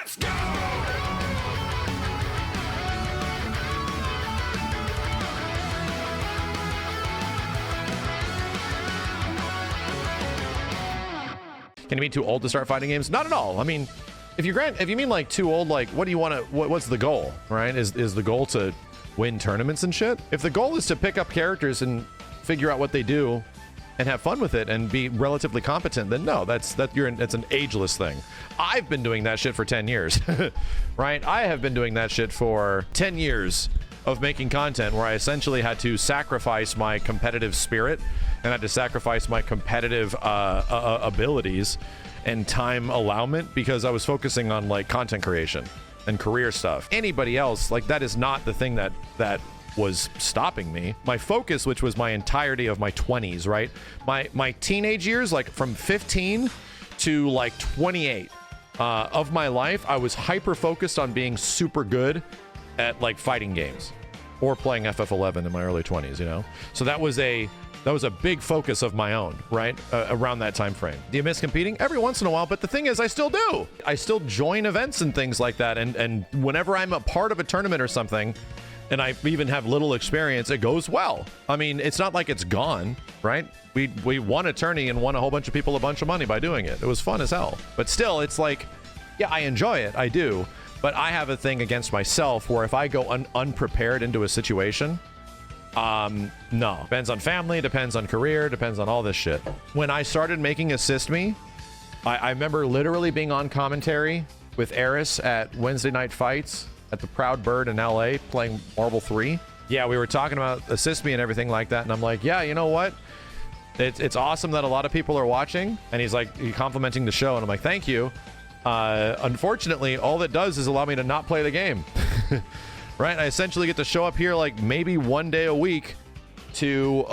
Let's go! Can you be too old to start fighting games? Not at all. I mean, if you mean like too old, like what do you want to, what's the goal, right? Is the goal to win tournaments and shit? If the goal is to pick up characters and figure out what they do and have fun with it and be relatively competent, then no, that's an ageless thing. I've been doing that shit for 10 years, right? I have been doing that shit for 10 years of making content where I essentially had to sacrifice my competitive spirit and had to sacrifice my competitive abilities and time allowment because I was focusing on like content creation and career stuff. Anybody else, like that is not the thing that was stopping me. My focus, which was my entirety of my 20s, right? My teenage years, like from 15 to like 28 of my life, I was hyper focused on being super good at like fighting games or playing FF11 in my early 20s, you know? So that was a big focus of my own, right? Around that time frame. Do you miss competing? Every once in a while, but the thing is, I still do. I still join events and things like that, and whenever I'm a part of a tournament or something, and I even have little experience, it goes well. I mean, it's not like it's gone, right? We won a tourney and won a whole bunch of people a bunch of money by doing it. It was fun as hell. But still, it's like, yeah, I enjoy it, I do. But I have a thing against myself where if I go unprepared into a situation, no. Depends on family, depends on career, depends on all this shit. When I started making Assist Me, I remember literally being on commentary with Eris at Wednesday Night Fights at the Proud Bird in LA playing Marvel 3. Yeah, we were talking about Assist Me and everything like that, and I'm like, yeah, you know what? It's awesome that a lot of people are watching, and he's complimenting the show, and I'm like, thank you. Unfortunately, all that does is allow me to not play the game. Right? I essentially get to show up here like maybe one day a week to,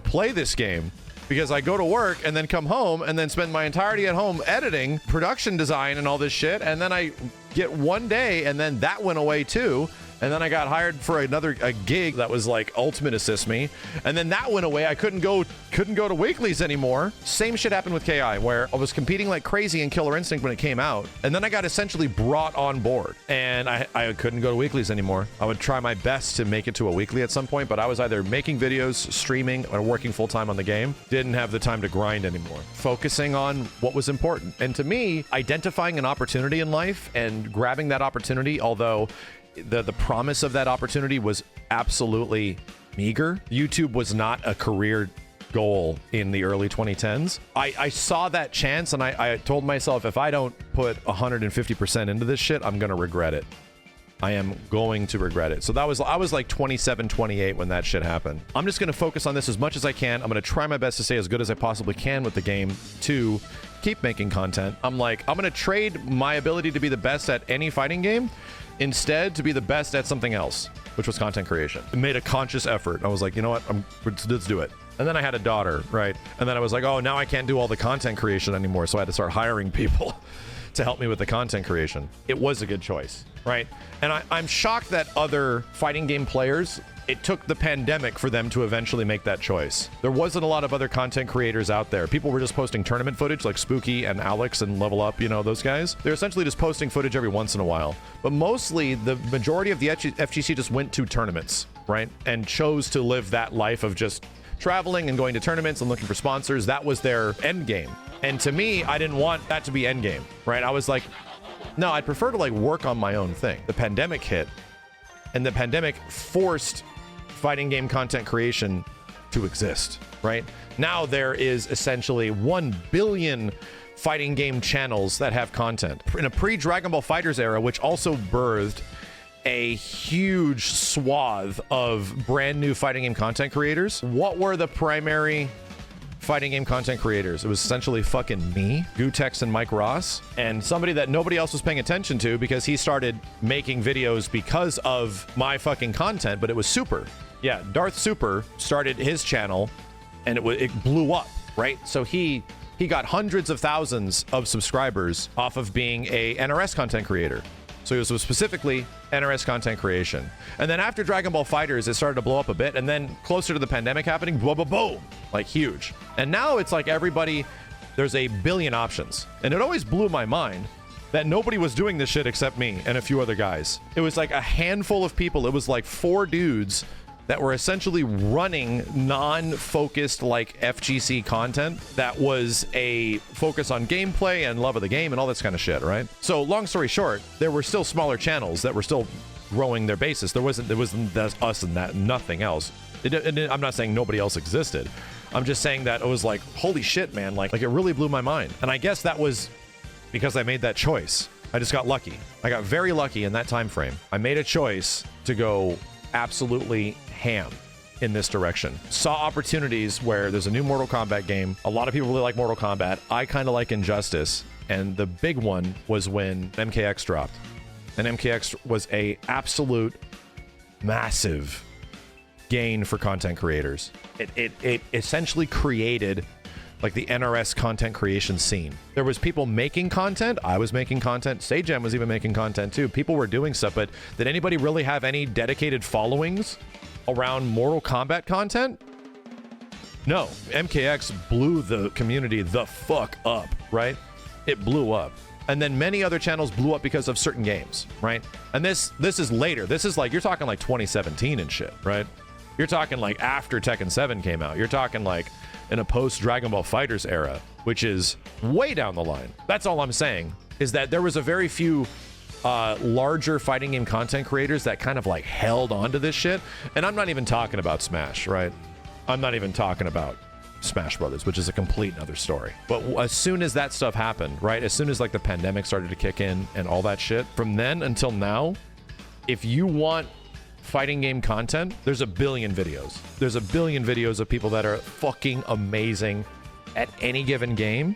play this game because I go to work and then come home and then spend my entirety at home editing, production design and all this shit. And then I get one day and then that went away too. And then I got hired for a gig that was like Ultimate Assist Me. And then that went away. I couldn't go to weeklies anymore. Same shit happened with KI where I was competing like crazy in Killer Instinct when it came out. And then I got essentially brought on board and I couldn't go to weeklies anymore. I would try my best to make it to a weekly at some point, but I was either making videos, streaming, or working full time on the game. Didn't have the time to grind anymore. Focusing on what was important. And to me, identifying an opportunity in life and grabbing that opportunity, although the promise of that opportunity was absolutely meager. YouTube was not a career goal in the early 2010s. I saw that chance and I told myself, if I don't put 150% into this shit, I'm going to regret it. I am going to regret it. So I was like 27, 28 when that shit happened. I'm just going to focus on this as much as I can. I'm going to try my best to stay as good as I possibly can with the game to keep making content. I'm going to trade my ability to be the best at any fighting game instead to be the best at something else, which was content creation. I made a conscious effort. I was like, you know what? Let's do it. And then I had a daughter, right? And then I was like, oh, now I can't do all the content creation anymore. So I had to start hiring people to help me with the content creation. It was a good choice, right? And I'm shocked that other fighting game players, it took the pandemic for them to eventually make that choice. There wasn't a lot of other content creators out there. People were just posting tournament footage like Spooky and Alex and Level Up, those guys. They're essentially just posting footage every once in a while. But mostly the majority of the FGC just went to tournaments, right? And chose to live that life of just traveling and going to tournaments and looking for sponsors. That was their end game. And to me, I didn't want that to be end game, right? I was like, no, I'd prefer to work on my own thing. The pandemic hit and the pandemic forced fighting game content creation to exist, right? Now there is essentially 1 billion fighting game channels that have content. In a pre-Dragon Ball FighterZ era, which also birthed a huge swath of brand new fighting game content creators. What were the primary fighting game content creators? It was essentially fucking me, Gutex and Mike Ross, and somebody that nobody else was paying attention to because he started making videos because of my fucking content, but it was Super. Yeah, Darth Super started his channel and it blew up, right? So he got hundreds of thousands of subscribers off of being a NRS content creator. So it was specifically NRS content creation. And then after Dragon Ball FighterZ, it started to blow up a bit. And then closer to the pandemic happening, boom, boom, boom, like huge. And now it's like everybody, there's a billion options. And it always blew my mind that nobody was doing this shit except me and a few other guys. It was like a handful of people. It was like 4 dudes that were essentially running non-focused like FGC content that was a focus on gameplay and love of the game and all this kind of shit, right? So long story short, there were still smaller channels that were still growing their basis. There wasn't us and that, nothing else. I'm not saying nobody else existed. I'm just saying that it was like, holy shit, man, like it really blew my mind. And I guess that was because I made that choice. I just got lucky. I got very lucky in that time frame. I made a choice to go absolutely ham in this direction. Saw opportunities where there's a new Mortal Kombat game. A lot of people really like Mortal Kombat. I kind of like Injustice. And the big one was when MKX dropped. And MKX was a absolute massive gain for content creators. It essentially created like the NRS content creation scene. There was people making content. I was making content. Sagem was even making content too. People were doing stuff, but did anybody really have any dedicated followings around Mortal Kombat content? No. MKX blew the community the fuck up, right? It blew up. And then many other channels blew up because of certain games, right? And this is later. This is like, you're talking like 2017 and shit, right? You're talking like after Tekken 7 came out. You're talking like in a post Dragon Ball FighterZ era, which is way down the line. That's all I'm saying, is that there was a very few larger fighting game content creators that kind of like held on to this shit. And I'm not even talking about Smash, right? I'm not even talking about Smash Brothers, which is a complete other story. But as soon as that stuff happened, right? As soon as like the pandemic started to kick in and all that shit, from then until now, if you want fighting game content, there's a billion videos. There's a billion videos of people that are fucking amazing at any given game,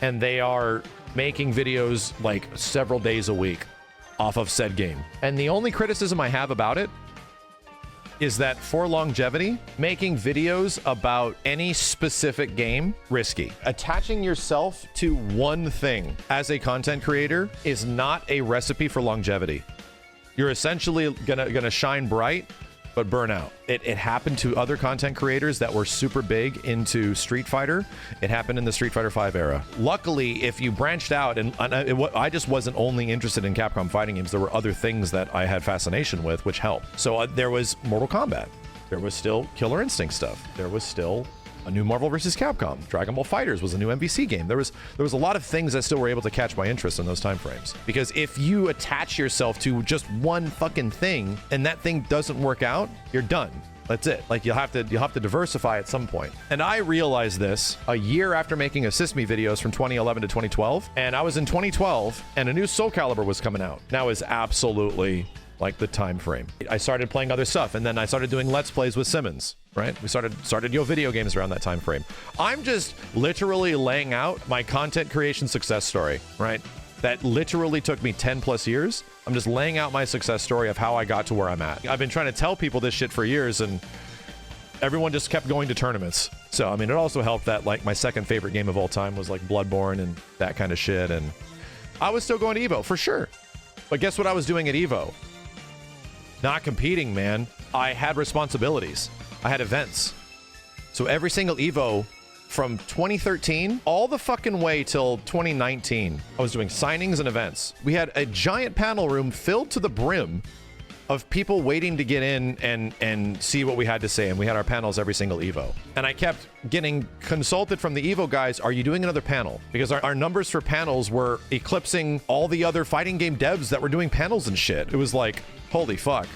and they are making videos like several days a week off of said game. And the only criticism I have about it is that for longevity, making videos about any specific game, risky. Attaching yourself to one thing as a content creator is not a recipe for longevity. You're essentially gonna shine bright, but burn out. It happened to other content creators that were super big into Street Fighter. It happened in the Street Fighter V era. Luckily, if you branched out, and I just wasn't only interested in Capcom fighting games, there were other things that I had fascination with, which helped. So there was Mortal Kombat. There was still Killer Instinct stuff. There was still a new Marvel vs. Capcom. Dragon Ball FighterZ was a new MVC game. There was a lot of things that still were able to catch my interest in those time frames. Because if you attach yourself to just one fucking thing and that thing doesn't work out, you're done. That's it. Like you'll have to diversify at some point. And I realized this a year after making Assist Me videos from 2011 to 2012. And I was in 2012 and a new Soul Calibur was coming out. Now is absolutely like the time frame. I started playing other stuff, and then I started doing Let's Plays with Simmons, right? We started Yo Video Games around that time frame. I'm just literally laying out my content creation success story, right? That literally took me 10 plus years. I'm just laying out my success story of how I got to where I'm at. I've been trying to tell people this shit for years, and everyone just kept going to tournaments. So, I mean, it also helped that like my second favorite game of all time was like Bloodborne and that kind of shit. And I was still going to EVO for sure. But guess what I was doing at EVO? Not competing, man. I had responsibilities. I had events. So every single EVO from 2013 all the fucking way till 2019, I was doing signings and events. We had a giant panel room filled to the brim of people waiting to get in and see what we had to say. And we had our panels every single EVO. And I kept getting consulted from the EVO guys, are you doing another panel? Because our numbers for panels were eclipsing all the other fighting game devs that were doing panels and shit. It was like, holy fuck.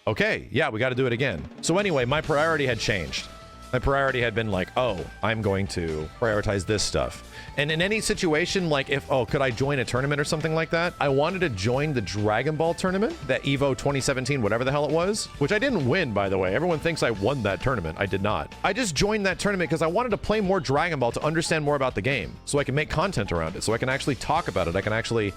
Okay, yeah, we got to do it again. So anyway, my priority had changed. My priority had been like, oh, I'm going to prioritize this stuff. And in any situation, like if, oh, could I join a tournament or something like that? I wanted to join the Dragon Ball tournament, that EVO 2017, whatever the hell it was, which I didn't win, by the way. Everyone thinks I won that tournament. I did not. I just joined that tournament because I wanted to play more Dragon Ball to understand more about the game, so I can make content around it, so I can actually talk about it. I can actually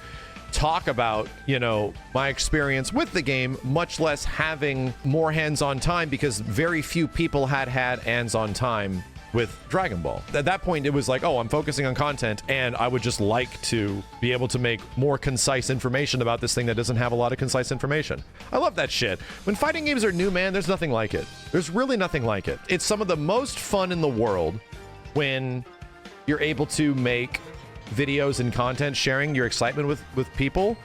talk about, you know, my experience with the game, much less having more hands-on time, because very few people had hands-on time with Dragon Ball. At that point, it was like, oh, I'm focusing on content, and I would just like to be able to make more concise information about this thing that doesn't have a lot of concise information. I love that shit. When fighting games are new, man, there's nothing like it. There's really nothing like it. It's some of the most fun in the world when you're able to make videos and content, sharing your excitement with people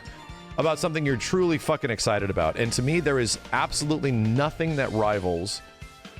about something you're truly fucking excited about. And to me, there is absolutely nothing that rivals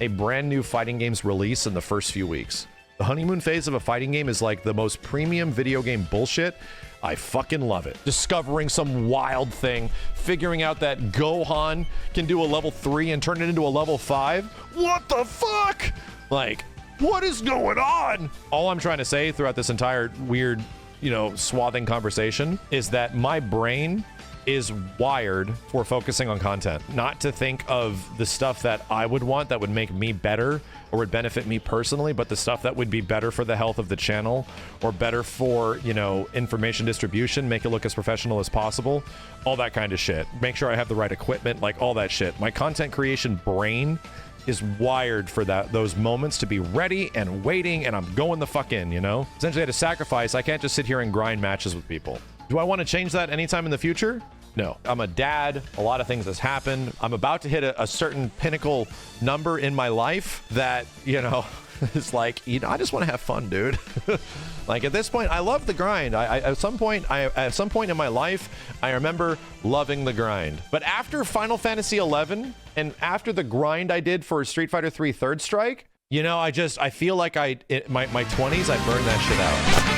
a brand new fighting game's release in the first few weeks. The honeymoon phase of a fighting game is like the most premium video game bullshit. I fucking love it. Discovering some wild thing, figuring out that Gohan can do a level 3 and turn it into a level 5. What the fuck? Like, what is going on? All I'm trying to say throughout this entire weird, you know, swathing conversation is that my brain is wired for focusing on content, not to think of the stuff that I would want that would make me better or would benefit me personally, but the stuff that would be better for the health of the channel or better for, you know, information distribution, make it look as professional as possible, all that kind of shit. Make sure I have the right equipment, like all that shit. My content creation brain is wired for those moments to be ready and waiting, and I'm going the fuck in, you know? Essentially, I had to sacrifice. I can't just sit here and grind matches with people. Do I want to change that anytime in the future? No. I'm a dad. A lot of things has happened. I'm about to hit a certain pinnacle number in my life that, you know, it's like, you know, I just want to have fun, dude. Like at this point, I love the grind. At some point in my life, I remember loving the grind. But after Final Fantasy 11 and after the grind I did for Street Fighter 3 Third Strike, you know, I feel like my 20s, I burned that shit out.